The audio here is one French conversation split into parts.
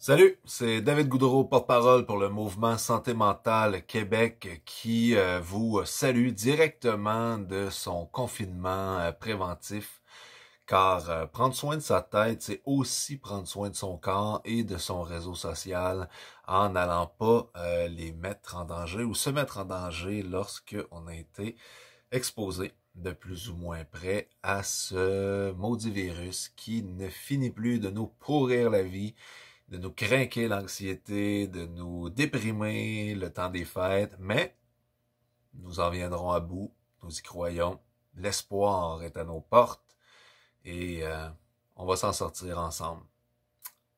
Salut, c'est David Goudreau, porte-parole pour le mouvement Santé mentale Québec qui vous salue directement de son confinement préventif. Car prendre soin de sa tête, c'est aussi prendre soin de son corps et de son réseau social en n'allant pas les mettre en danger ou se mettre en danger lorsque on a été exposé de plus ou moins près à ce maudit virus qui ne finit plus de nous pourrir la vie, de nous craquer l'anxiété, de nous déprimer le temps des fêtes, mais nous en viendrons à bout, nous y croyons, l'espoir est à nos portes et on va s'en sortir ensemble.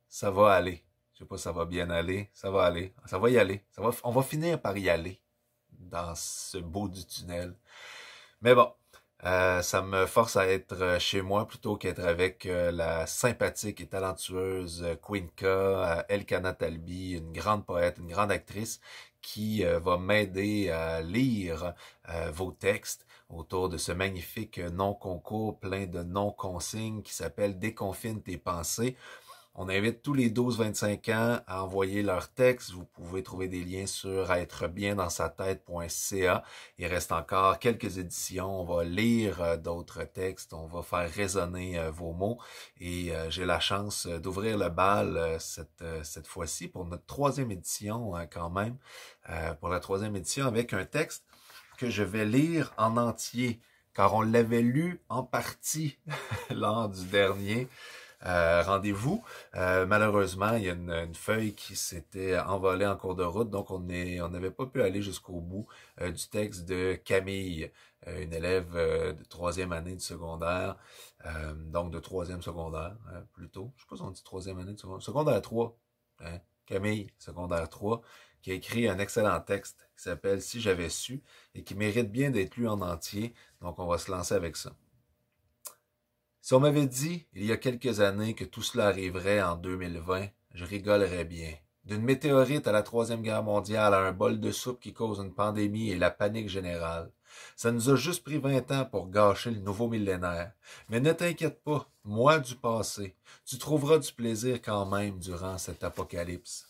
Ça va aller. Je sais pas si ça va bien aller, ça va aller, ça va y aller, on va finir par y aller dans ce bout du tunnel. Mais bon, ça me force à être chez moi plutôt qu'être avec la sympathique et talentueuse Queenka, Elkana Talbi, une grande poète, une grande actrice qui va m'aider à lire vos textes autour de ce magnifique non-concours plein de non-consignes qui s'appelle Déconfine tes pensées. On invite tous les 12-25 ans à envoyer leurs textes. Vous pouvez trouver des liens sur êtrebiendansatête.ca. Il reste encore quelques éditions. On va lire d'autres textes. On va faire résonner vos mots. Et j'ai la chance d'ouvrir le bal cette fois-ci pour notre troisième édition quand même. Pour la troisième édition avec un texte que je vais lire en entier. Car on l'avait lu en partie lors du dernier rendez-vous. Malheureusement, il y a une feuille qui s'était envolée en cours de route, donc on n'avait pas pu aller jusqu'au bout du texte de Camille, une élève de troisième année du secondaire, donc de troisième secondaire plutôt. Je sais pas si on dit troisième année de secondaire. Secondaire 3, hein? Camille, secondaire 3, qui a écrit un excellent texte qui s'appelle « Si j'avais su » et qui mérite bien d'être lu en entier, donc on va se lancer avec ça. Si on m'avait dit, il y a quelques années, que tout cela arriverait en 2020, je rigolerais bien. D'une météorite à la Troisième Guerre mondiale à un bol de soupe qui cause une pandémie et la panique générale. Ça nous a juste pris 20 ans pour gâcher le nouveau millénaire. Mais ne t'inquiète pas, moi du passé, tu trouveras du plaisir quand même durant cet apocalypse.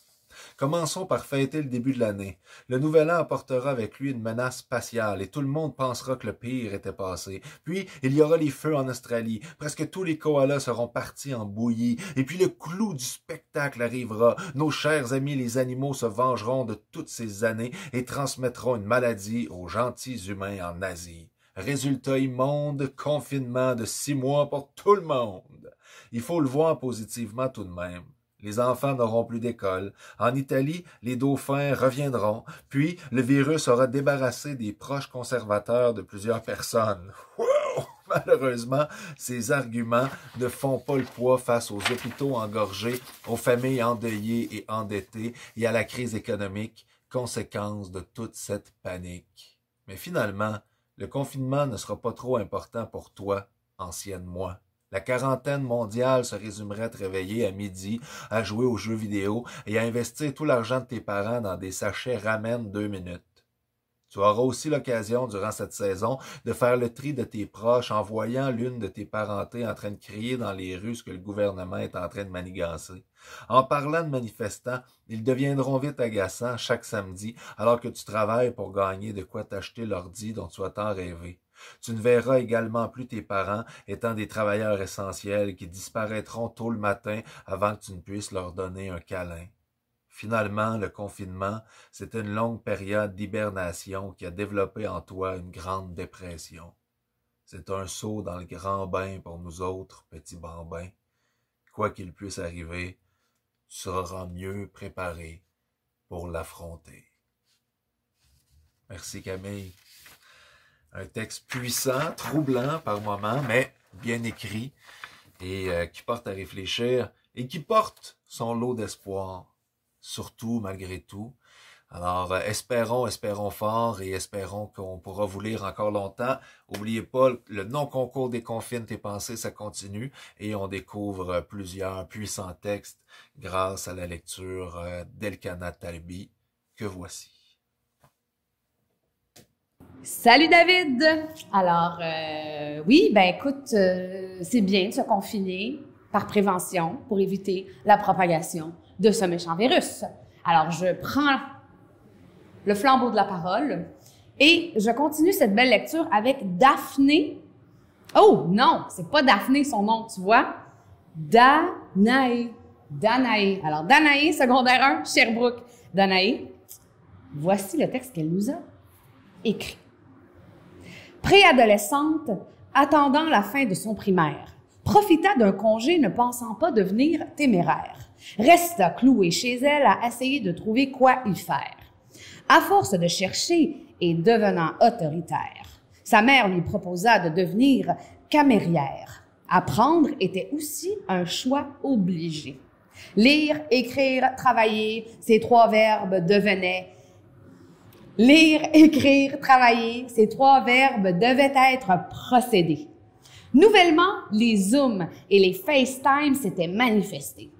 Commençons par fêter le début de l'année. Le nouvel an apportera avec lui une menace spatiale et tout le monde pensera que le pire était passé. Puis, il y aura les feux en Australie. Presque tous les koalas seront partis en bouillie. Et puis, le clou du spectacle arrivera. Nos chers amis les animaux se vengeront de toutes ces années et transmettront une maladie aux gentils humains en Asie. Résultat immonde, confinement de 6 mois pour tout le monde. Il faut le voir positivement tout de même. Les enfants n'auront plus d'école. En Italie, les dauphins reviendront. Puis, le virus aura débarrassé des proches conservateurs de plusieurs personnes. Wow! Malheureusement, ces arguments ne font pas le poids face aux hôpitaux engorgés, aux familles endeuillées et endettées et à la crise économique, conséquence de toute cette panique. Mais finalement, le confinement ne sera pas trop important pour toi, ancienne moi. La quarantaine mondiale se résumerait à te réveiller à midi, à jouer aux jeux vidéo et à investir tout l'argent de tes parents dans des sachets ramen 2 minutes. Tu auras aussi l'occasion, durant cette saison, de faire le tri de tes proches en voyant l'une de tes parentés en train de crier dans les rues ce que le gouvernement est en train de manigancer. En parlant de manifestants, ils deviendront vite agaçants chaque samedi alors que tu travailles pour gagner de quoi t'acheter l'ordi dont tu as tant rêvé. Tu ne verras également plus tes parents étant des travailleurs essentiels qui disparaîtront tôt le matin avant que tu ne puisses leur donner un câlin. Finalement, le confinement, c'est une longue période d'hibernation qui a développé en toi une grande dépression. C'est un saut dans le grand bain pour nous autres, petits bambins. Quoi qu'il puisse arriver, tu seras mieux préparé pour l'affronter. Merci Camille. Un texte puissant, troublant par moments, mais bien écrit et qui porte à réfléchir et qui porte son lot d'espoir, surtout malgré tout. Alors, espérons fort et espérons qu'on pourra vous lire encore longtemps. N'oubliez pas, le non-concours Déconfine tes pensées, ça continue et on découvre plusieurs puissants textes grâce à la lecture d'Elkana Talbi que voici. Salut David! Alors, oui, ben écoute, c'est bien de se confiner par prévention pour éviter la propagation de ce méchant virus. Alors, je prends le flambeau de la parole et je continue cette belle lecture avec Daphné. Oh non, c'est pas Daphné son nom, tu vois? Danae. Danae. Alors, Danae, secondaire 1, Sherbrooke. Danae, voici le texte qu'elle nous a écrit. Préadolescente, attendant la fin de son primaire, profita d'un congé ne pensant pas devenir téméraire. Resta clouée chez elle à essayer de trouver quoi y faire. À force de chercher et devenant autoritaire, sa mère lui proposa de devenir camérière. Apprendre était aussi un choix obligé. Lire, écrire, travailler, ces trois verbes devenaient lire, écrire, travailler, ces trois verbes devaient être procédés. Nouvellement, les Zooms et les FaceTime s'étaient manifestés.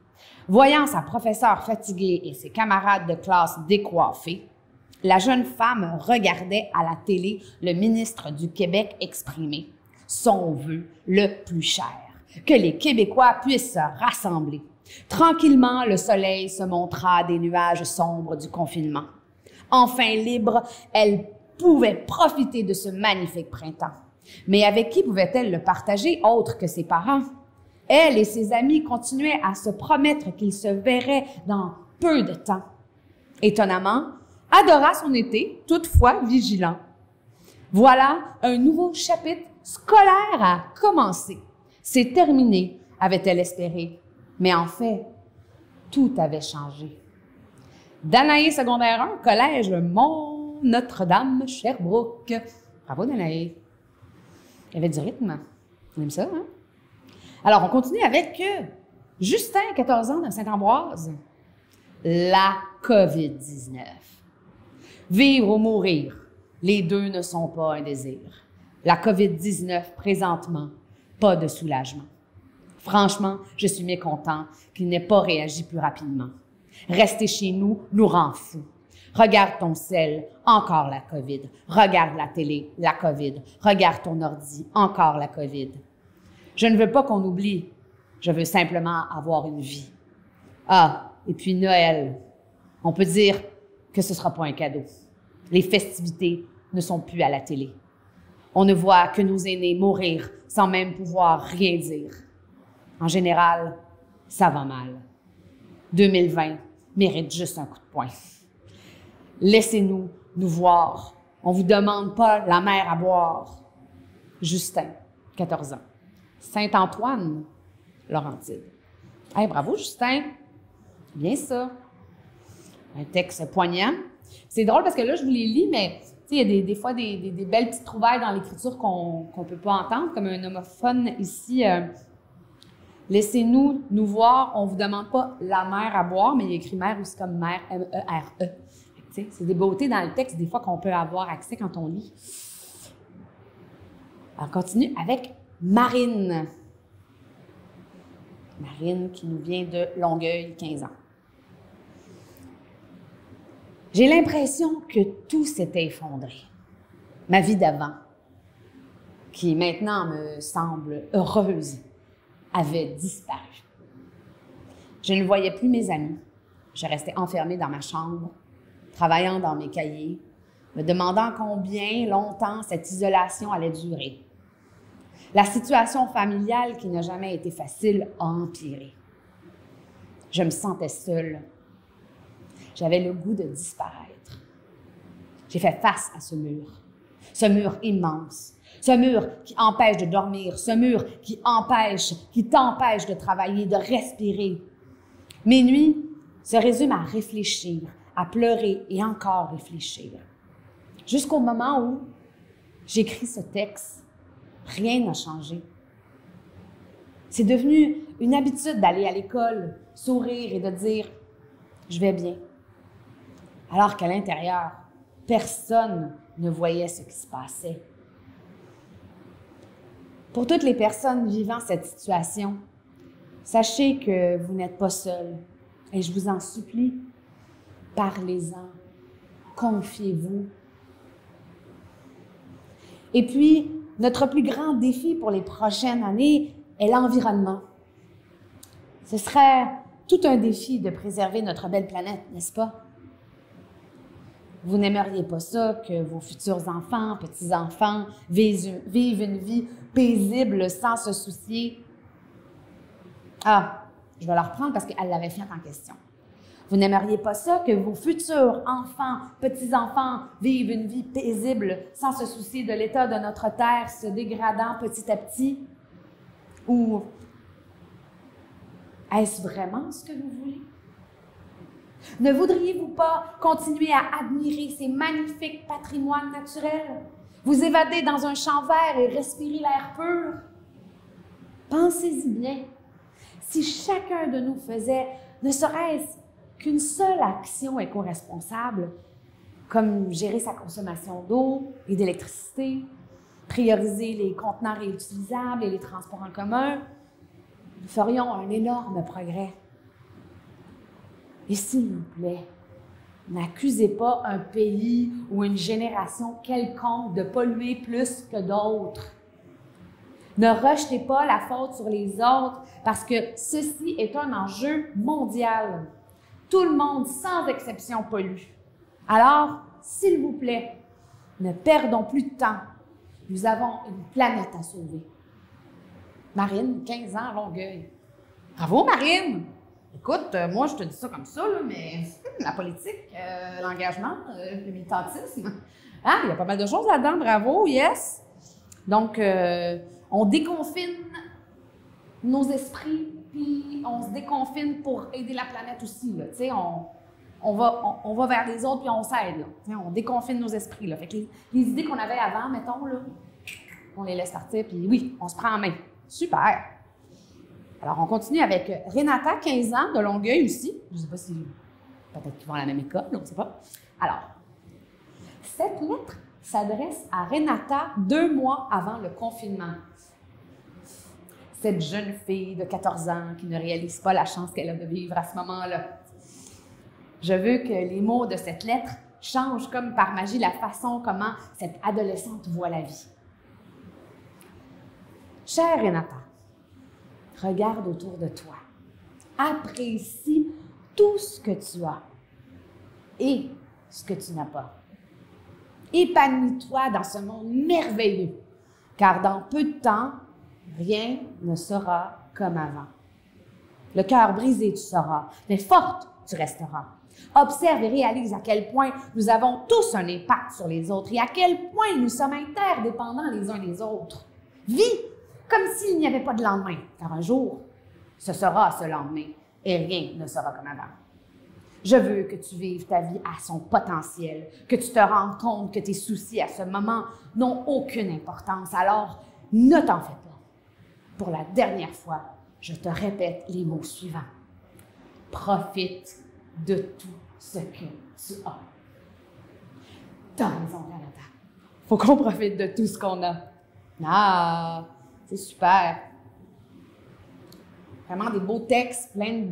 Voyant sa professeure fatiguée et ses camarades de classe décoiffés, la jeune femme regardait à la télé le ministre du Québec exprimer son vœu le plus cher, que les Québécois puissent se rassembler. Tranquillement, le soleil se montra des nuages sombres du confinement. Enfin libre, elle pouvait profiter de ce magnifique printemps. Mais avec qui pouvait-elle le partager autre que ses parents? Elle et ses amis continuaient à se promettre qu'ils se verraient dans peu de temps. Étonnamment, adora son été, toutefois vigilant. Voilà, un nouveau chapitre scolaire a commencé. C'est terminé, avait-elle espéré. Mais en fait, tout avait changé. Danae, secondaire 1, collège Mont Notre-Dame, Sherbrooke. Bravo, Danae. Il y avait du rythme. On aime ça, hein? Alors, on continue avec Justin, 14 ans, de Saint-Ambroise. La COVID-19. Vivre ou mourir, les deux ne sont pas un désir. La COVID-19, présentement, pas de soulagement. Franchement, je suis mécontent qu'il n'ait pas réagi plus rapidement. Rester chez nous nous rend fous. Regarde ton sel, encore la COVID. Regarde la télé, la COVID. Regarde ton ordi, encore la COVID. Je ne veux pas qu'on oublie. Je veux simplement avoir une vie. Ah, et puis Noël. On peut dire que ce ne sera pas un cadeau. Les festivités ne sont plus à la télé. On ne voit que nos aînés mourir sans même pouvoir rien dire. En général, ça va mal. 2020 mérite juste un coup de poing. Laissez-nous nous voir. On vous demande pas la mer à boire. Justin, 14 ans. Saint-Antoine, Laurentide. Hey, bravo, Justin. Bien ça. Un texte poignant. C'est drôle parce que là, je vous les lis, mais il y a des fois des belles petites trouvailles dans l'écriture qu'on ne peut pas entendre, comme un homophone ici. Laissez-nous nous voir. On ne vous demande pas la mer à boire, mais il y a écrit mer aussi comme mer, M-E-R-E. C'est des beautés dans le texte, des fois, qu'on peut avoir accès quand on lit. Alors, on continue avec Marine. Marine qui nous vient de Longueuil, 15 ans. J'ai l'impression que tout s'était effondré. Ma vie d'avant, qui maintenant me semble heureuse, avait disparu. Je ne voyais plus mes amis. Je restais enfermée dans ma chambre, travaillant dans mes cahiers, me demandant combien longtemps cette isolation allait durer. La situation familiale, qui n'a jamais été facile, a empiré. Je me sentais seule. J'avais le goût de disparaître. J'ai fait face à ce mur immense, ce mur qui empêche de dormir, ce mur qui t'empêche de travailler, de respirer. Mes nuits se résument à réfléchir, à pleurer et encore réfléchir. Jusqu'au moment où j'écris ce texte, rien n'a changé. C'est devenu une habitude d'aller à l'école, sourire et de dire « je vais bien ». Alors qu'à l'intérieur, personne ne voyait ce qui se passait. Pour toutes les personnes vivant cette situation, sachez que vous n'êtes pas seuls et je vous en supplie, parlez-en, confiez-vous. Et puis, notre plus grand défi pour les prochaines années est l'environnement. Ce serait tout un défi de préserver notre belle planète, n'est-ce pas? Vous n'aimeriez pas ça que vos futurs enfants, petits-enfants vivent une vie paisible sans se soucier. Ah, je vais la reprendre parce qu'elle l'avait fait en question. Vous n'aimeriez pas ça que vos futurs enfants, petits-enfants vivent une vie paisible sans se soucier de l'état de notre Terre se dégradant petit à petit? Ou est-ce vraiment ce que vous voulez? Ne voudriez-vous pas continuer à admirer ces magnifiques patrimoines naturels? Vous évader dans un champ vert et respirer l'air pur? Pensez-y bien. Si chacun de nous faisait ne serait-ce qu'une seule action éco-responsable, comme gérer sa consommation d'eau et d'électricité, prioriser les contenants réutilisables et les transports en commun, nous ferions un énorme progrès. Et s'il vous plaît, n'accusez pas un pays ou une génération quelconque de polluer plus que d'autres. Ne rejetez pas la faute sur les autres parce que ceci est un enjeu mondial. Tout le monde, sans exception, pollue. Alors, s'il vous plaît, ne perdons plus de temps. Nous avons une planète à sauver. Marine, 15 ans à Longueuil. Bravo, Marine! Écoute, moi, je te dis ça comme ça, là, mais la politique, l'engagement, le militantisme, ah, il y a pas mal de choses là-dedans. Bravo, yes! Donc, on déconfine nos esprits, puis on se déconfine pour aider la planète aussi, là. Tu sais, on va vers les autres, puis on s'aide, là. On déconfine nos esprits, là. Fait que les idées qu'on avait avant, mettons, là, on les laisse partir, puis oui, on se prend en main. Super! Alors, on continue avec Renata, 15 ans, de Longueuil aussi. Je ne sais pas si... Peut-être qu'ils vont à la même école, on ne sait pas. Alors, cette lettre s'adresse à Renata 2 mois avant le confinement. Cette jeune fille de 14 ans qui ne réalise pas la chance qu'elle a de vivre à ce moment-là. Je veux que les mots de cette lettre changent comme par magie la façon comment cette adolescente voit la vie. Chère Renata, regarde autour de toi. Apprécie tout ce que tu as et ce que tu n'as pas. Épanouis-toi dans ce monde merveilleux, car dans peu de temps, rien ne sera comme avant. Le cœur brisé, tu seras, mais forte, tu resteras. Observe et réalise à quel point nous avons tous un impact sur les autres et à quel point nous sommes interdépendants les uns des autres. Vis comme s'il n'y avait pas de lendemain, car un jour, ce sera ce lendemain et rien ne sera comme avant. Je veux que tu vives ta vie à son potentiel, que tu te rendes compte que tes soucis à ce moment n'ont aucune importance. Alors, ne t'en fais pas. Pour la dernière fois, je te répète les mots suivants. Profite de tout ce que tu as. T'as raison, Renata. Faut qu'on profite de tout ce qu'on a. Ah, c'est super. Vraiment des beaux textes, pleins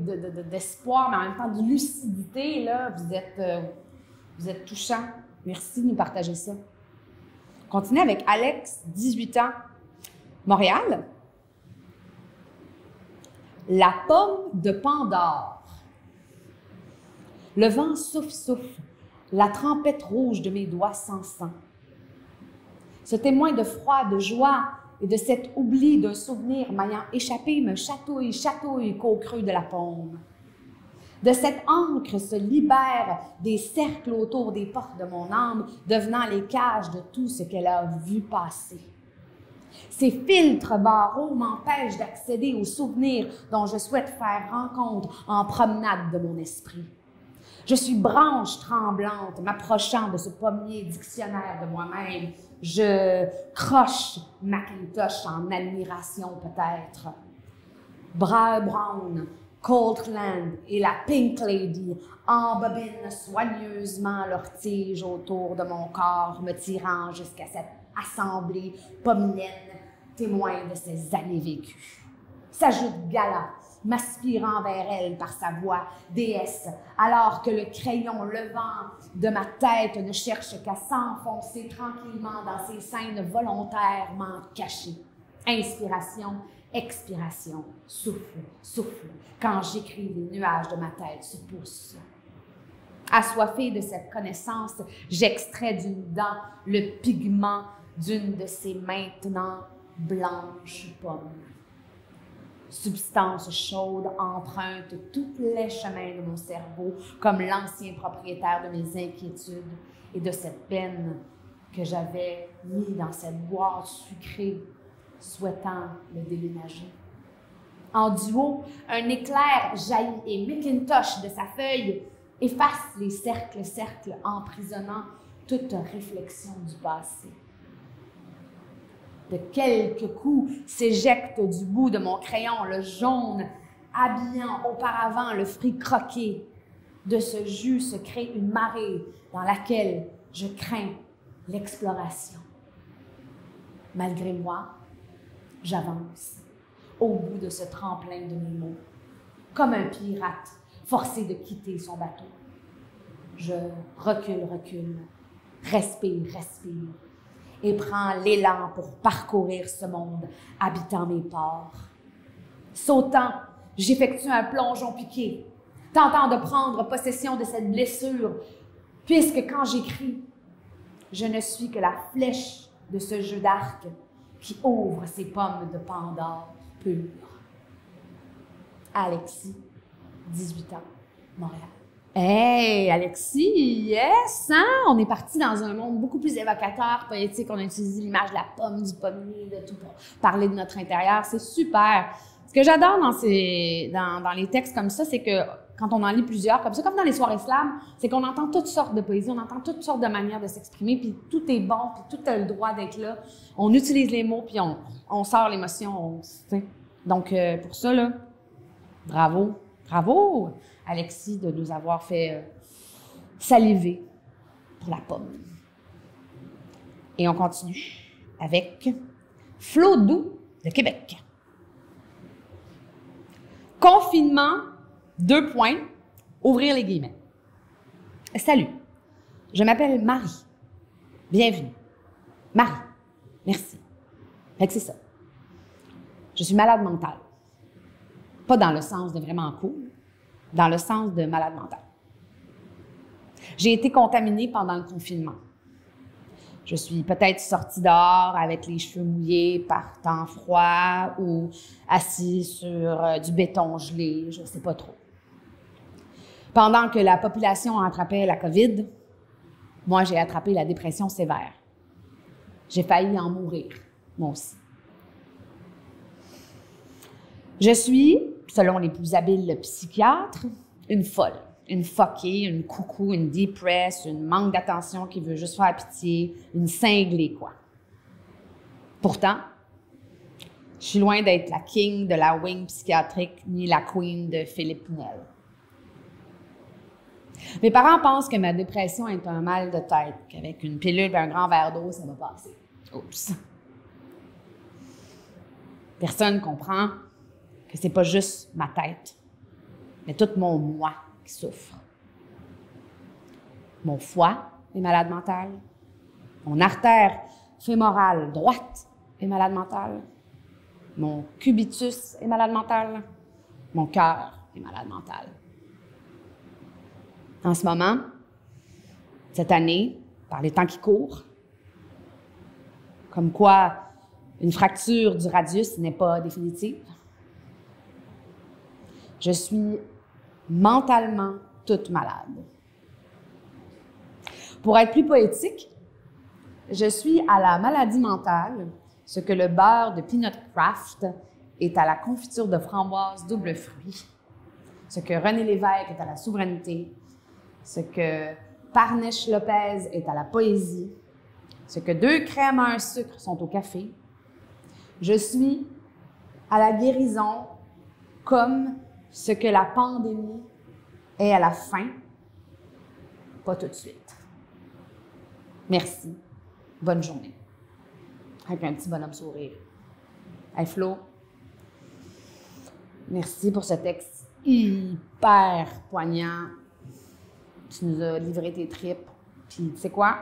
d'espoir, mais en même temps de lucidité. Là. Vous êtes touchants. Merci de nous partager ça. On continue avec Alex, 18 ans, Montréal. La pomme de Pandore. Le vent souffle, souffle, la trempette rouge de mes doigts s'encend. Ce témoin de froid, de joie et de cet oubli d'un souvenir m'ayant échappé me chatouille, chatouille qu'au creux de la paume. De cette encre se libèrent des cercles autour des portes de mon âme, devenant les cages de tout ce qu'elle a vu passer. Ces filtres barreaux m'empêchent d'accéder aux souvenirs dont je souhaite faire rencontre en promenade de mon esprit. Je suis branche tremblante, m'approchant de ce pommier dictionnaire de moi-même. Je croche Macintosh en admiration peut-être. Brown, Coltland et la Pink Lady embobinent soigneusement leurs tiges autour de mon corps, me tirant jusqu'à cette assemblée pommienne, témoin de ces années vécues. S'ajoute Gala, m'aspirant vers elle par sa voix déesse, alors que le crayon levant de ma tête ne cherche qu'à s'enfoncer tranquillement dans ses scènes volontairement cachées. Inspiration, Expiration, souffle, souffle, quand j'écris, les nuages de ma tête se poussent. Assoiffée de cette connaissance, j'extrais d'une dent le pigment d'une de ces maintenant blanches pommes. Substance chaude emprunte tous les chemins de mon cerveau, comme l'ancien propriétaire de mes inquiétudes et de cette peine que j'avais mis dans cette boîte sucrée, souhaitant le déménager. En duo, un éclair jaillit et Macintosh de sa feuille efface les cercles emprisonnant toute réflexion du passé. De quelques coups s'éjecte du bout de mon crayon le jaune, habillant auparavant le fruit croqué. De ce jus se crée une marée dans laquelle je crains l'exploration. Malgré moi, j'avance au bout de ce tremplin de mes mots, comme un pirate forcé de quitter son bateau. Je recule, respire, et prends l'élan pour parcourir ce monde habitant mes pores. Sautant, j'effectue un plongeon piqué, tentant de prendre possession de cette blessure, puisque quand j'écris, je ne suis que la flèche de ce jeu d'arc qui ouvre ses pommes de Pandore pures. Alexis, 18 ans, Montréal. Hey, Alexis, yes! Hein? On est parti dans un monde beaucoup plus évocateur, poétique. On a utilisé l'image de la pomme, du pommier, de tout pour parler de notre intérieur. C'est super. Ce que j'adore dans les textes comme ça, c'est que quand on en lit plusieurs, comme ça, comme dans les soirées slam, c'est qu'on entend toutes sortes de poésie, on entend toutes sortes de manières de s'exprimer, puis tout est bon, puis tout a le droit d'être là. On utilise les mots, puis on sort l'émotion. Donc, pour ça, là, bravo, Alexis, de nous avoir fait saliver pour la pomme. Et on continue avec Flo Doux de Québec. Confinement, 2 points, ouvrir les guillemets. Salut, je m'appelle Marie. Bienvenue. Marie, merci. Fait que c'est ça. Je suis malade mentale. Pas dans le sens de vraiment cool, dans le sens de malade mentale. J'ai été contaminée pendant le confinement. Je suis peut-être sortie dehors avec les cheveux mouillés par temps froid ou assise sur du béton gelé, je ne sais pas trop. Pendant que la population attrapait la COVID, moi, j'ai attrapé la dépression sévère. J'ai failli en mourir, moi aussi. Je suis, selon les plus habiles psychiatres, une folle, une fuckée, une coucou, une dépresse, une manque d'attention qui veut juste faire pitié, une cinglée, quoi. Pourtant, je suis loin d'être la king de la wing psychiatrique ni la queen de Philippe Pinel. Mes parents pensent que ma dépression est un mal de tête, qu'avec une pilule et un grand verre d'eau, ça va passer. Oups. Personne ne comprend que c'est pas juste ma tête, mais tout mon moi qui souffre. Mon foie est malade mental. Mon artère fémorale droite est malade mentale. Mon cubitus est malade mental. Mon cœur est malade mental. En ce moment, cette année, par les temps qui courent, comme quoi une fracture du radius n'est pas définitive, je suis mentalement toute malade. Pour être plus poétique, je suis à la maladie mentale ce que le beurre de Peanut Craft est à la confiture de framboise double fruit, ce que René Lévesque est à la souveraineté, ce que Parnèche Lopez est à la poésie, ce que 2 crèmes à un sucre sont au café. Je suis à la guérison comme ce que la pandémie est à la fin, pas tout de suite. Merci. Bonne journée. Avec un petit bonhomme sourire. Hey Flo, merci pour ce texte hyper poignant. Tu nous as livré tes tripes. Puis, tu sais quoi?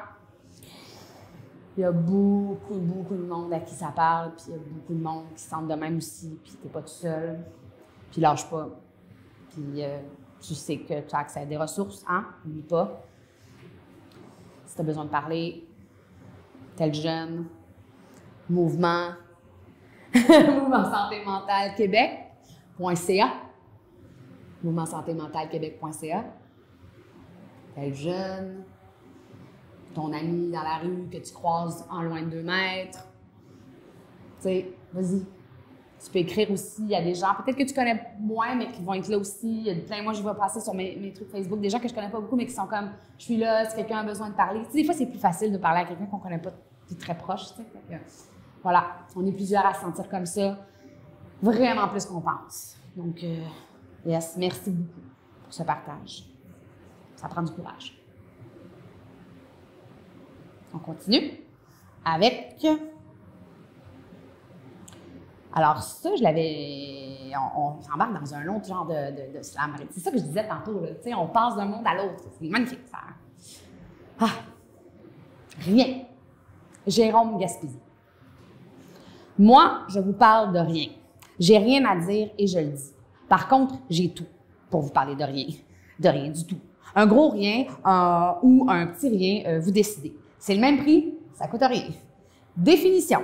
Il y a beaucoup de monde à qui ça parle, puis il y a beaucoup de monde qui se sentent de même aussi, puis t'es pas tout seul. Puis lâche pas. Puis tu sais que tu as accès à des ressources, hein? N'oublie pas. Si tu as besoin de parler, tel jeune, mouvement, mouvement santé mentale Québec.ca, mouvement santé mentale Québec.ca, tel jeune, ton ami dans la rue que tu croises en loin de 2 mètres. Tu sais, vas-y. Tu peux écrire aussi, il y a des gens, peut-être que tu connais moins, mais qui vont être là aussi. Il y a plein, moi, je vais passer sur mes trucs Facebook, des gens que je connais pas beaucoup, mais qui sont comme, je suis là, si quelqu'un a besoin de parler. Tu sais, des fois, c'est plus facile de parler à quelqu'un qu'on connaît pas, qui est très proche, tu sais. Voilà, on est plusieurs à se sentir comme ça, vraiment plus qu'on pense. Donc, yes, merci beaucoup pour ce partage. Ça prend du courage. On continue avec... Alors ça, je l'avais... On s'embarque dans un autre genre de slam. C'est ça que je disais tantôt, là. Tu sais, on passe d'un monde à l'autre. C'est magnifique, ça. Ah! Rien. Jérôme Gaspésie. Moi, je vous parle de rien. J'ai rien à dire et je le dis. Par contre, j'ai tout pour vous parler de rien. De rien du tout. Un gros rien ou un petit rien, vous décidez. C'est le même prix, ça coûte rien. Définition.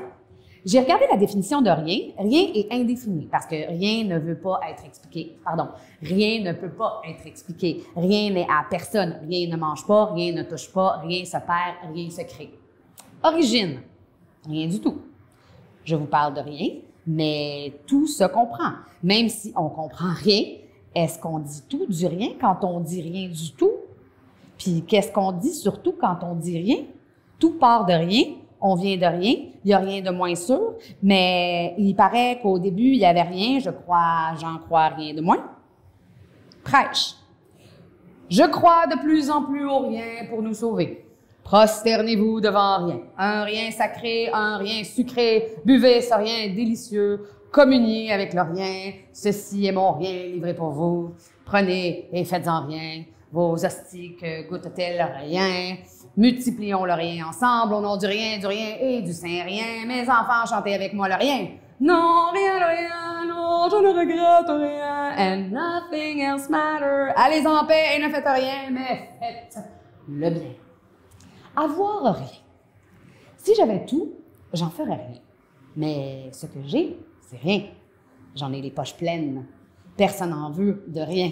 J'ai regardé la définition de rien. Rien est indéfini parce que rien ne veut pas être expliqué. Pardon. Rien ne peut pas être expliqué. Rien n'est à personne. Rien ne mange pas, rien ne touche pas, rien se perd, rien se crée. Origine. Rien du tout. Je vous parle de rien, mais tout se comprend. Même si on comprend rien, est-ce qu'on dit tout du rien quand on dit rien du tout? Puis qu'est-ce qu'on dit surtout quand on dit rien? Tout part de rien. On vient de rien, il n'y a rien de moins sûr, mais il paraît qu'au début, il n'y avait rien, j'en crois rien de moins. Prêche. Je crois de plus en plus au rien pour nous sauver. Prosternez-vous devant rien. Un rien sacré, un rien sucré, buvez ce rien délicieux, communiez avec le rien, ceci est mon rien livré pour vous. Prenez et faites-en rien, vos hosties que goûtent-elles rien. Multiplions le rien ensemble au nom du rien et du Saint-Rien. Mes enfants, chantez avec moi le rien. Non, rien de rien, non, je ne regrette rien. And nothing else matters. Allez en paix et ne faites rien, mais faites le bien. Avoir rien. Si j'avais tout, j'en ferais rien. Mais ce que j'ai, c'est rien. J'en ai les poches pleines. Personne n'en veut de rien.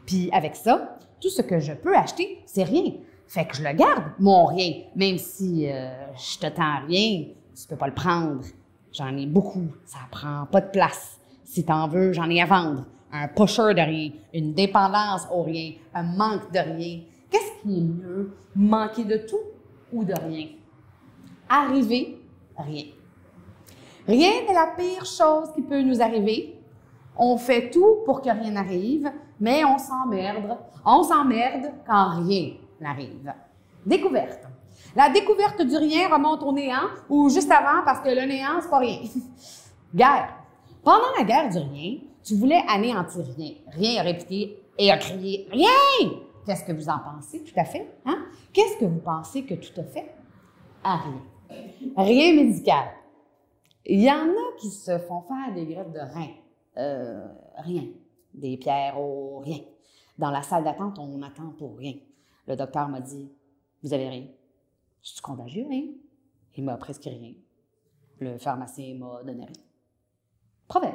Puis avec ça, tout ce que je peux acheter, c'est rien. Fait que je le garde, mon rien, même si je te tends rien, tu peux pas le prendre. J'en ai beaucoup, ça prend pas de place. Si t'en veux, j'en ai à vendre. Un pusher de rien, une dépendance au rien, un manque de rien. Qu'est-ce qui est mieux, manquer de tout ou de rien? Arriver, rien. Rien n'est la pire chose qui peut nous arriver. On fait tout pour que rien n'arrive, mais on s'emmerde. On s'emmerde quand rien n'arrive. Découverte. La découverte du rien remonte au néant ou juste avant parce que le néant, c'est pas rien. Guerre. Pendant la guerre du rien, tu voulais anéantir rien. Rien a répliqué et a crié « Rien! » Qu'est-ce que vous en pensez? Tout à fait. Hein? Qu'est-ce que vous pensez que tout a fait? À rien. Rien médical. Il y en a qui se font faire des greffes de rein. Rien. Des pierres au rien. Dans la salle d'attente, on attend pour rien. Le docteur m'a dit « Vous avez rien. » Je suis contagieux, rien. Il m'a prescrit rien. Le pharmacien m'a donné rien. Proverbe.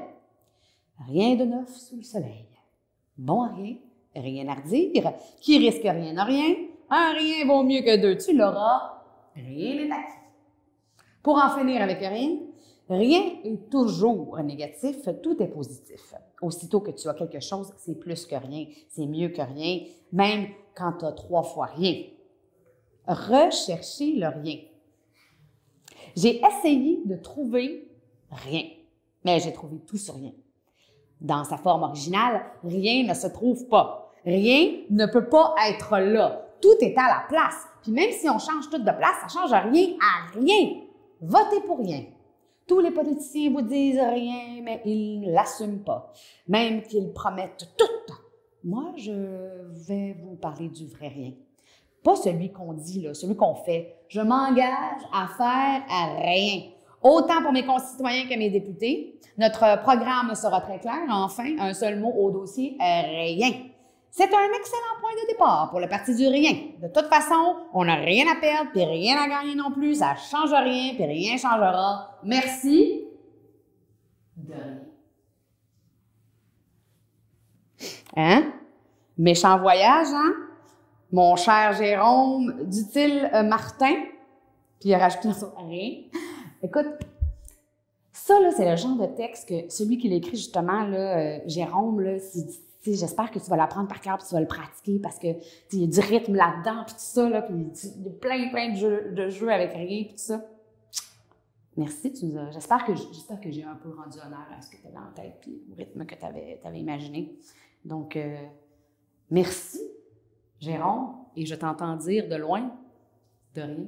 Rien de neuf sous le soleil. Bon à rien, rien à redire. Qui risque rien n'a rien. Un rien vaut mieux que deux, tu l'auras. Rien n'est acquis. Pour en finir avec rien, rien est toujours négatif, tout est positif. Aussitôt que tu as quelque chose, c'est plus que rien, c'est mieux que rien, même quand tu as 3 fois rien. Recherchez le rien. J'ai essayé de trouver rien, mais j'ai trouvé tout sur rien. Dans sa forme originale, rien ne se trouve pas. Rien ne peut pas être là. Tout est à la place. Puis même si on change tout de place, ça change rien à rien. Votez pour rien. Tous les politiciens vous disent rien, mais ils ne l'assument pas. Même qu'ils promettent tout. Moi, je vais vous parler du vrai rien. Pas celui qu'on dit, là, celui qu'on fait. Je m'engage à faire à rien. Autant pour mes concitoyens que mes députés. Notre programme sera très clair. Enfin, un seul mot au dossier, rien. C'est un excellent point de départ pour le parti du rien. De toute façon, on n'a rien à perdre puis rien à gagner non plus. Ça change rien puis rien changera. Merci. De rien. Hein? Méchant voyage, hein? Mon cher Jérôme, dit-il Martin. Puis il a rajouté ça, rien. Écoute, ça, là, c'est le genre de texte que celui qui l'écrit justement, là, Jérôme, là, j'espère que tu vas l'apprendre par cœur puis tu vas le pratiquer parce que il y a du rythme là-dedans puis tout ça, là, puis il y a plein de jeux avec rien puis tout ça. Merci, j'espère que j'ai un peu rendu honneur à ce que tu avais en tête puis au rythme que tu avais imaginé. Donc, merci, Jérôme, et je t'entends dire de loin, de rien.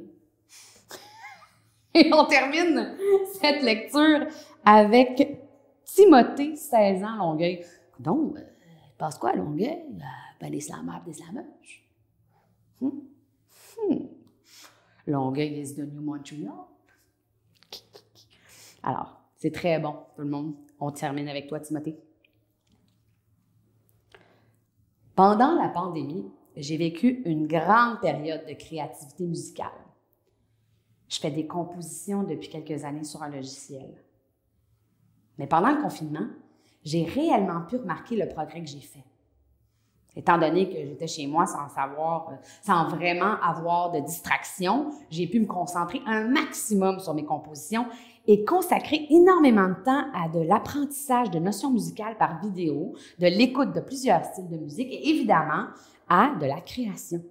Et on termine cette lecture avec Timothée, 16 ans, Longueuil. Donc, il passe quoi à Longueuil? Ben, des slameurs, des slameuses. Longueuil is the new Montreal. Alors, c'est très bon, tout le monde. On termine avec toi, Timothée. Pendant la pandémie, j'ai vécu une grande période de créativité musicale. Je fais des compositions depuis quelques années sur un logiciel. Mais pendant le confinement, j'ai réellement pu remarquer le progrès que j'ai fait. Étant donné que j'étais chez moi sans vraiment avoir de distraction, j'ai pu me concentrer un maximum sur mes compositions et consacrer énormément de temps à de l'apprentissage de notions musicales par vidéo, de l'écoute de plusieurs styles de musique et évidemment à de la création.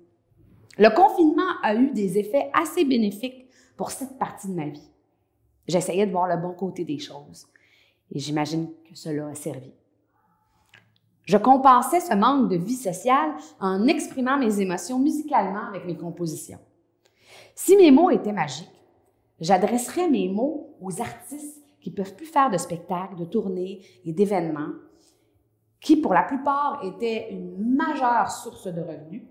Le confinement a eu des effets assez bénéfiques pour cette partie de ma vie. J'essayais de voir le bon côté des choses et j'imagine que cela a servi. Je compensais ce manque de vie sociale en exprimant mes émotions musicalement avec mes compositions. Si mes mots étaient magiques, j'adresserais mes mots aux artistes qui ne peuvent plus faire de spectacles, de tournées et d'événements, qui pour la plupart étaient une majeure source de revenus.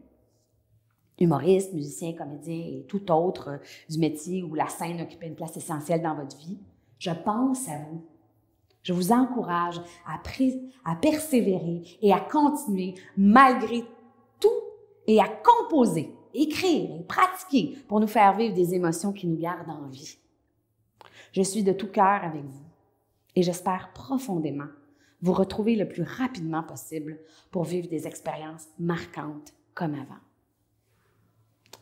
Humoristes, musiciens, comédiens et tout autre du métier où la scène occupait une place essentielle dans votre vie, je pense à vous. Je vous encourage à persévérer et à continuer malgré tout et à composer, écrire et pratiquer pour nous faire vivre des émotions qui nous gardent en vie. Je suis de tout cœur avec vous et j'espère profondément vous retrouver le plus rapidement possible pour vivre des expériences marquantes comme avant.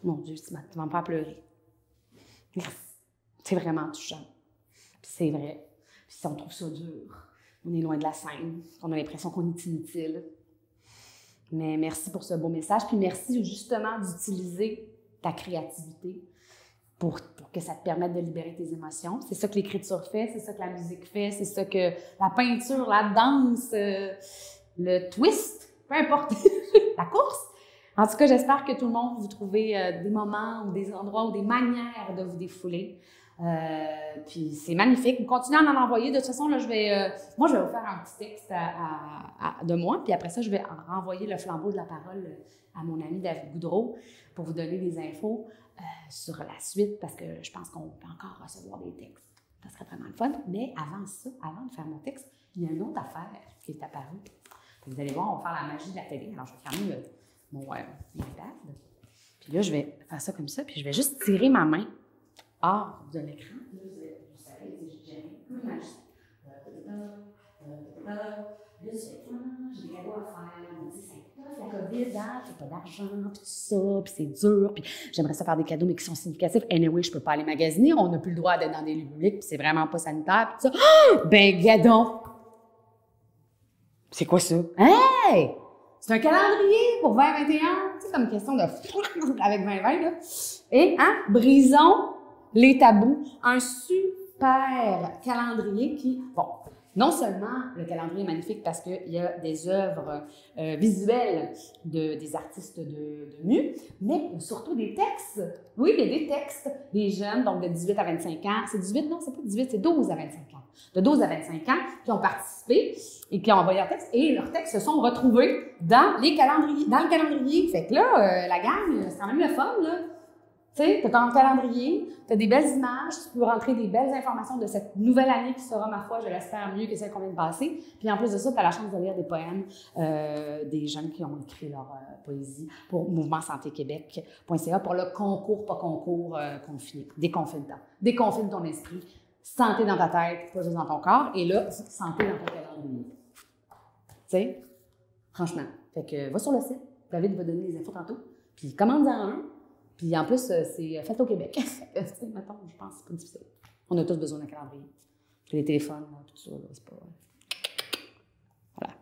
Mon Dieu, tu vas me faire pleurer. Merci. C'est vraiment touchant. Puis c'est vrai. Puis si on trouve ça dur, on est loin de la scène, on a l'impression qu'on est inutile. Mais merci pour ce beau message. Puis merci justement d'utiliser ta créativité pour que ça te permette de libérer tes émotions. C'est ça que l'écriture fait, c'est ça que la musique fait, c'est ça que la peinture, la danse, le twist, peu importe, la course. En tout cas, j'espère que tout le monde, vous trouvez des moments ou des endroits ou des manières de vous défouler. Puis c'est magnifique. Vous continuez à en envoyer. De toute façon, là, moi, je vais vous faire un petit texte de moi. Puis après ça, je vais renvoyer le flambeau de la parole à mon ami David Goudreau pour vous donner des infos sur la suite parce que je pense qu'on peut encore recevoir des textes. Ça serait vraiment le fun. Mais avant ça, avant de faire mon texte, il y a une autre affaire qui est apparue. Vous allez voir, on va faire la magie de la télé. Alors, je vais fermer mon iPad. Puis là, je vais faire ça comme ça. Puis je vais juste tirer ma main hors de l'écran. Là, vous savez, j'ai une magie. Là, tu fais, j'ai des cadeaux à faire. On me dit, c'est la COVID, hein, j'ai pas d'argent, puis tout ça, puis c'est dur, puis j'aimerais ça faire des cadeaux, mais qui sont significatifs. Anyway, je peux pas aller magasiner, on n'a plus le droit d'être dans des lieux publics, puis c'est vraiment pas sanitaire, puis tout ça. Oh! Ben, gadon! C'est quoi ça? Hey! C'est un calendrier pour 2021, tu sais, comme question de avec 2020, là. Et, brisons les tabous. Un super calendrier qui, bon, non seulement le calendrier est magnifique parce qu'il y a des œuvres visuelles des artistes de nu, mais surtout des textes. Oui, il y a des textes des jeunes, donc de 18 à 25 ans. C'est 18? Non, c'est pas 18, c'est 12 à 25 ans. de 12 à 25 ans qui ont participé et qui ont envoyé leur texte. Et leurs textes se sont retrouvés dans le calendrier. Fait que là, la gang, c'est quand même le fun, là. Tu sais, t'as ton calendrier, t'as des belles images, tu peux rentrer des belles informations de cette nouvelle année qui sera, ma foi, je l'espère, mieux que celle qu'on vient de passer. Puis en plus de ça, t'as la chance de lire des poèmes des gens qui ont écrit leur poésie pour mouvementsantéquebec.ca pour le concours, pas concours, confiné. Déconfine ton esprit. Santé dans ta tête, pas juste dans ton corps. Et là, santé dans ton calendrier. Tu sais, franchement. Fait que va sur le site, David va donner les infos tantôt, puis commande-en un. Puis en plus, c'est fait au Québec. Mettons, je pense que c'est pas difficile. On a tous besoin d'un calendrier. Les téléphones, tout ça, c'est pas... Voilà.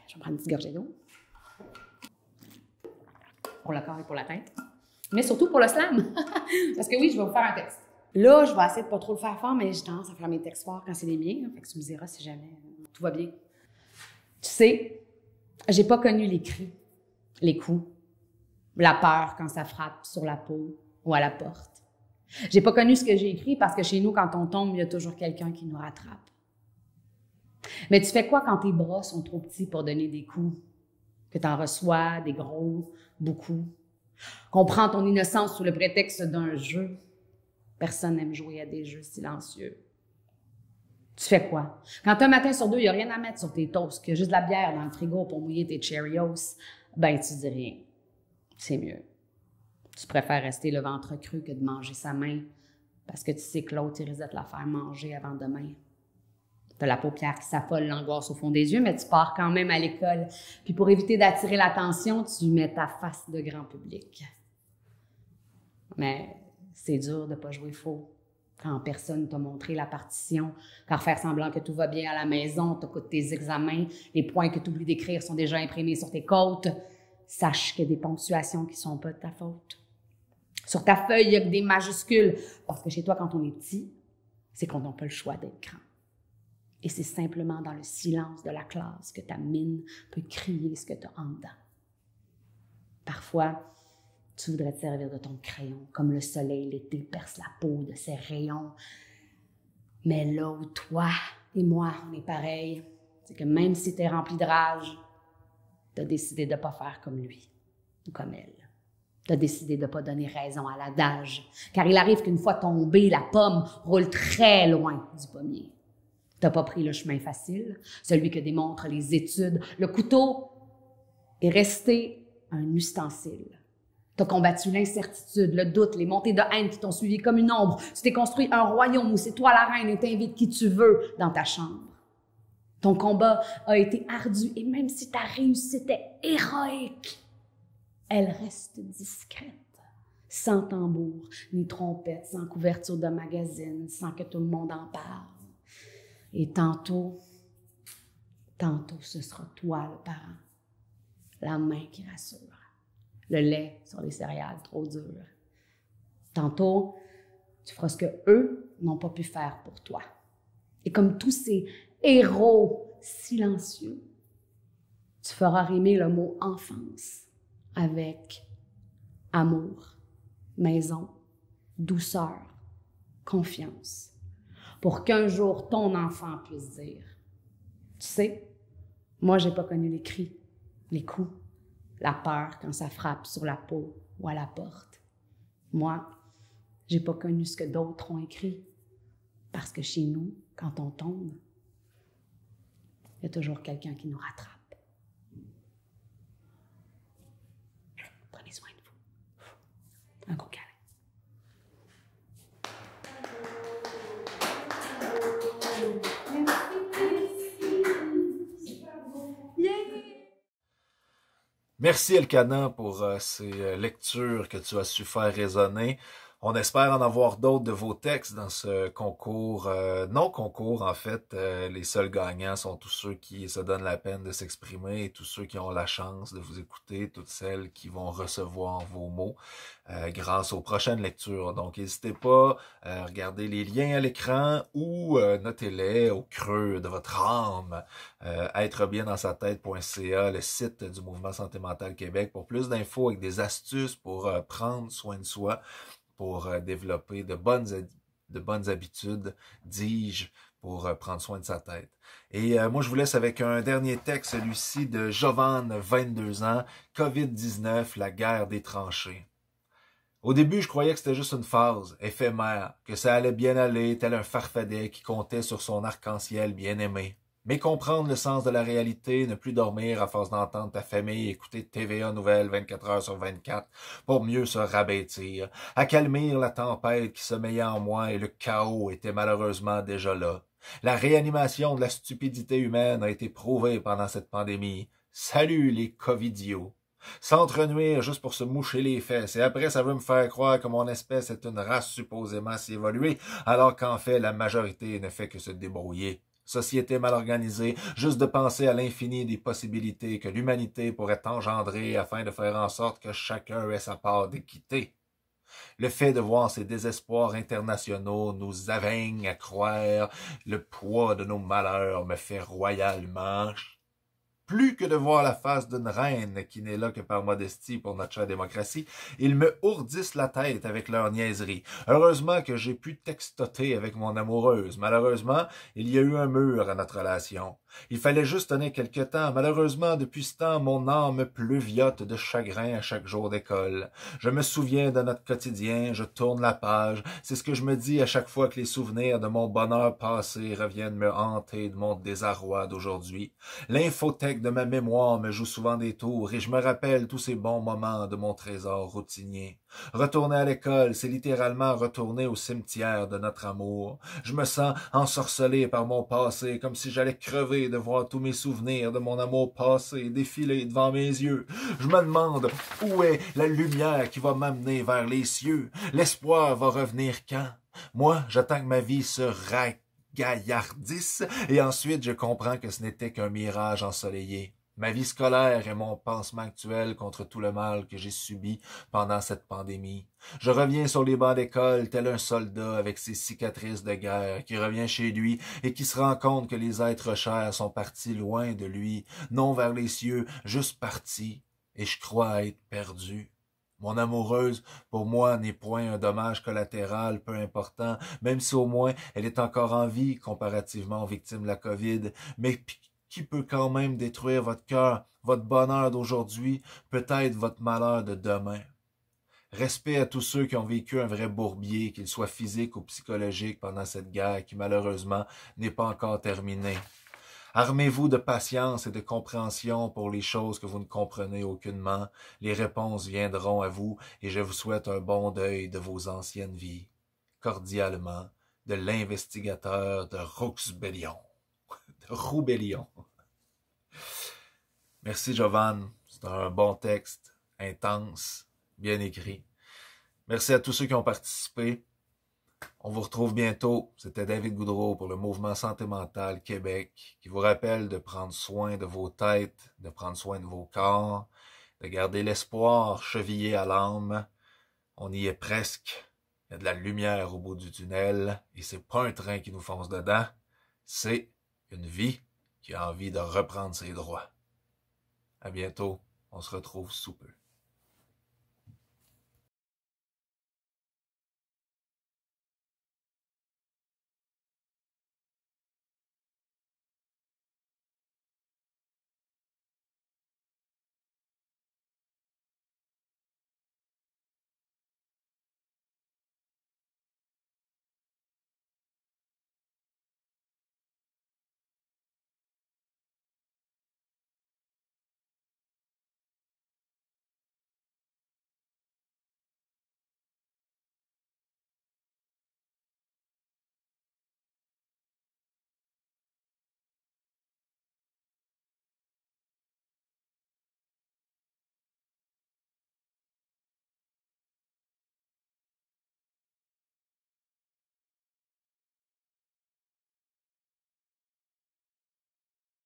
Je vais prendre une petite gorgée d'eau. Pour le corps et pour la tête. Mais surtout pour le slam. Parce que oui, je vais vous faire un texte. Là, je vais essayer de pas trop le faire fort, mais j'ai tendance à faire mes textes forts quand c'est les miens. Fait que tu me diras si jamais tout va bien. Tu sais, j'ai pas connu les cris, les coups, la peur quand ça frappe sur la peau ou à la porte. J'ai pas connu ce que j'ai écrit parce que chez nous, quand on tombe, il y a toujours quelqu'un qui nous rattrape. Mais tu fais quoi quand tes bras sont trop petits pour donner des coups? Que tu en reçois des gros, beaucoup? Qu'on prend ton innocence sous le prétexte d'un jeu? Personne n'aime jouer à des jeux silencieux. Tu fais quoi? Quand un matin sur deux, il n'y a rien à mettre sur tes toasts, qu'il y a juste de la bière dans le frigo pour mouiller tes Cheerios, ben tu dis rien. C'est mieux. Tu préfères rester le ventre creux que de manger sa main parce que tu sais que l'autre, il risque de la faire manger avant demain. Tu as la paupière qui s'affole, l'angoisse au fond des yeux, mais tu pars quand même à l'école. Puis pour éviter d'attirer l'attention, tu mets ta face de grand public. Mais c'est dur de ne pas jouer faux quand personne t'a montré la partition, car faire semblant que tout va bien à la maison, t'écoutes tes examens, les points que tu oublies d'écrire sont déjà imprimés sur tes côtes. Sache qu'il y a des ponctuations qui ne sont pas de ta faute. Sur ta feuille, il y a que des majuscules, parce que chez toi, quand on est petit, c'est qu'on n'a pas le choix d'être grand. Et c'est simplement dans le silence de la classe que ta mine peut crier ce que tu as en dedans. Parfois, tu voudrais te servir de ton crayon, comme le soleil l'été perce la peau de ses rayons. Mais là où toi et moi, on est pareil, c'est que même si tu es rempli de rage, tu as décidé de ne pas faire comme lui ou comme elle. Tu as décidé de ne pas donner raison à l'adage, car il arrive qu'une fois tombée, la pomme roule très loin du pommier. Tu n'as pas pris le chemin facile, celui que démontrent les études. Le couteau est resté un ustensile. Tu as combattu l'incertitude, le doute, les montées de haine qui t'ont suivi comme une ombre. Tu t'es construit un royaume où c'est toi la reine et t'invites qui tu veux dans ta chambre. Ton combat a été ardu et même si ta réussite est héroïque, elle reste discrète, sans tambour, ni trompette, sans couverture de magazine, sans que tout le monde en parle. Et tantôt, ce sera toi le parent, la main qui rassure, le lait sur les céréales trop dur. Tantôt, tu feras ce que eux n'ont pas pu faire pour toi. Et comme tous ces héros silencieux, tu feras rimer le mot enfance avec amour, maison, douceur, confiance, pour qu'un jour ton enfant puisse dire « Tu sais, moi j'ai pas connu les cris, les coups, la peur quand ça frappe sur la peau ou à la porte. Moi, j'ai pas connu ce que d'autres ont écrit, parce que chez nous, quand on tombe, il y a toujours quelqu'un qui nous rattrape. Prenez soin de vous. Un gros câlin. Merci Elkana pour ces lectures que tu as su faire résonner. On espère en avoir d'autres de vos textes dans ce concours, non-concours en fait. Les seuls gagnants sont tous ceux qui se donnent la peine de s'exprimer et tous ceux qui ont la chance de vous écouter, toutes celles qui vont recevoir vos mots grâce aux prochaines lectures. Donc n'hésitez pas à regarder les liens à l'écran ou notez-les au creux de votre âme. Êtrebiendansatête.ca, le site du Mouvement Santé Mentale Québec pour plus d'infos avec des astuces pour prendre soin de soi, pour développer de bonnes de bonnes habitudes, dis-je, pour prendre soin de sa tête. Et moi, je vous laisse avec un dernier texte, celui-ci de Jovan, 22 ans, COVID-19, la guerre des tranchées. Au début, je croyais que c'était juste une phase, éphémère, que ça allait bien aller, tel un farfadet qui comptait sur son arc-en-ciel bien-aimé. Mais comprendre le sens de la réalité, ne plus dormir à force d'entendre ta famille écouter TVA Nouvelles 24 heures sur 24 pour mieux se rabattir, accalmir la tempête qui sommeillait en moi et le chaos était malheureusement déjà là. La réanimation de la stupidité humaine a été prouvée pendant cette pandémie. Salut les covidios! S'entrenuire juste pour se moucher les fesses, et après ça veut me faire croire que mon espèce est une race supposément si évoluée, alors qu'en fait la majorité ne fait que se débrouiller. Société mal organisée, juste de penser à l'infini des possibilités que l'humanité pourrait engendrer afin de faire en sorte que chacun ait sa part d'équité. Le fait de voir ces désespoirs internationaux nous aveigne à croire le poids de nos malheurs me fait royalement plus que de voir la face d'une reine qui n'est là que par modestie pour notre chère démocratie, ils me ourdissent la tête avec leur niaiserie. Heureusement que j'ai pu textoter avec mon amoureuse. Malheureusement, il y a eu un mur à notre relation. Il fallait juste tenir quelque temps. Malheureusement, depuis ce temps, mon âme pleuviote de chagrin à chaque jour d'école. Je me souviens de notre quotidien, je tourne la page. C'est ce que je me dis à chaque fois que les souvenirs de mon bonheur passé reviennent me hanter de mon désarroi d'aujourd'hui. L'infothèque de ma mémoire me joue souvent des tours et je me rappelle tous ces bons moments de mon trésor routinier. Retourner à l'école, c'est littéralement retourner au cimetière de notre amour. Je me sens ensorcelé par mon passé, comme si j'allais crever de voir tous mes souvenirs de mon amour passé défiler devant mes yeux. Je me demande où est la lumière qui va m'amener vers les cieux. L'espoir va revenir quand? Moi, j'attends que ma vie se gaillardisse, et ensuite je comprends que ce n'était qu'un mirage ensoleillé. Ma vie scolaire est mon pansement actuel contre tout le mal que j'ai subi pendant cette pandémie. Je reviens sur les bancs d'école tel un soldat avec ses cicatrices de guerre qui revient chez lui et qui se rend compte que les êtres chers sont partis loin de lui, non vers les cieux, juste partis, et je crois être perdu. Mon amoureuse, pour moi, n'est point un dommage collatéral peu important, même si au moins elle est encore en vie comparativement aux victimes de la COVID, mais qui peut quand même détruire votre cœur, votre bonheur d'aujourd'hui, peut-être votre malheur de demain. Respect à tous ceux qui ont vécu un vrai bourbier, qu'il soit physique ou psychologique pendant cette guerre qui malheureusement n'est pas encore terminée. Armez-vous de patience et de compréhension pour les choses que vous ne comprenez aucunement. Les réponses viendront à vous et je vous souhaite un bon deuil de vos anciennes vies. Cordialement, de l'investigateur de Rouxbellion. De Roubellion. Merci Jovan, c'est un bon texte, intense, bien écrit. Merci à tous ceux qui ont participé. On vous retrouve bientôt. C'était David Goudreau pour le Mouvement Santé Mentale Québec qui vous rappelle de prendre soin de vos têtes, de prendre soin de vos corps, de garder l'espoir chevillé à l'âme. On y est presque. Il y a de la lumière au bout du tunnel et c'est pas un train qui nous fonce dedans, c'est une vie qui a envie de reprendre ses droits. À bientôt, on se retrouve sous peu.